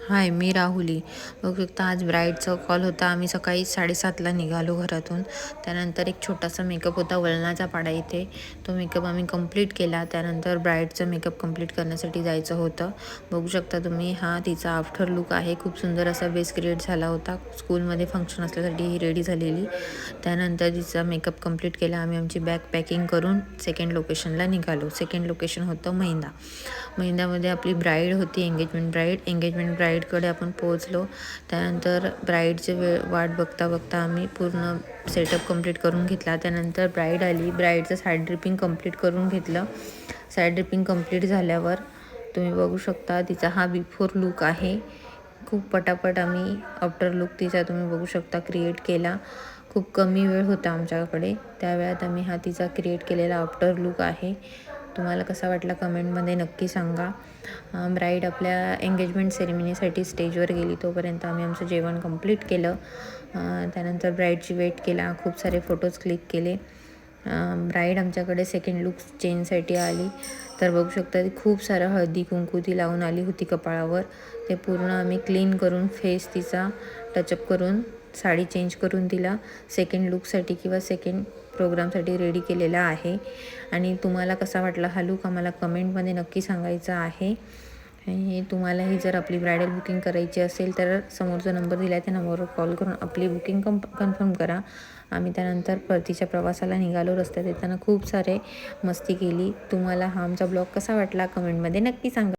हाय, मी राहुली. बघू शकता आज ब्राईडचा कॉल होता. आम्ही सकाळी 7:30ला निघालो घरातून. त्यानंतर एक छोटासा मेकअप होता वळणाचा पाडा इथे. तो मेकअप आम्ही कंप्लीट केला. त्यानंतर ब्राईडचा मेकअप कंप्लीट करण्यासाठी जायचं होतं. बघू शकता तुम्ही, हा तिचा आफ्टर लुक आहे. खूप सुंदर असा बेस क्रिएट झाला होता. स्कूलमध्ये फंक्शन असल्यासाठी ही रेडी झालेली. त्यानंतर तिचा मेकअप कंप्लीट केला. आम्ही आमची बॅग पॅकिंग करून सेकंड लोकेशनला निघालो. सेकंड लोकेशन होतं महिंदामध्ये आपली ब्राईड होती, एंगेजमेंट ब्राईडकडे आपण पोहोचलो. त्यानंतर ब्राईडचे वाट बघता बघता आम्ही पूर्ण सेटअप कंप्लीट करून घेतला. त्यानंतर ब्राईड आली. ब्राईडचं साईड ड्रिपिंग कंप्लीट करून घेतलं. साईड ड्रिपिंग कंप्लीट झाल्यावर तुम्ही बघू शकता तिचा हा बिफोर लुक आहे. खूप पटापट आम्ही आफ्टर लुक तिचा तुम्ही बघू शकता क्रिएट केला. खूप कमी वेळ होता आमच्याकडे, त्या वेळात आम्ही हा तिचा क्रिएट केलेला आफ्टर लुक आहे. तुम्हाला कसा वाटला कमेंटमध्ये नक्की सांगा. ब्राईड आपल्या एंगेजमेंट सेरेमनीसाठी स्टेजवर गेली, तोपर्यंत आम्ही आमचं जेवण कंप्लीट केलं. त्यानंतर ब्राईडची वेट केला, खूप सारे फोटोज क्लिक केले. ब्राईड आमच्याकडे सेकंड लुक चेंजसाठी आली. तर बघू शकता ती खूप सारं हळदी कुंकू ती लावून आली होती कपाळावर. ते पूर्ण आम्ही क्लीन करून फेस तिचा टचअप करून साडी चेंज करून तिला सेकंड लुकसाठी किंवा सेकंड प्रोग्रामसाठी रेडी केलेला आहे. आणि तुम्हाला कसा वाटला हा लूक आम्हाला कमेंटमध्ये नक्की सांगायचा आहे. आणि तुम्हालाही जर आपली ब्रायडल बुकिंग करायची असेल तर समोरचा नंबर दिला आहे, त्या नंबरवर कॉल करून आपली बुकिंग कन्फर्म करा. आम्ही त्यानंतर परतीच्या प्रवासाला निघालो. रस्त्यात येताना खूप सारे मस्ती केली. तुम्हाला हा आमचा ब्लॉग कसा वाटला कमेंटमध्ये नक्की सांगा.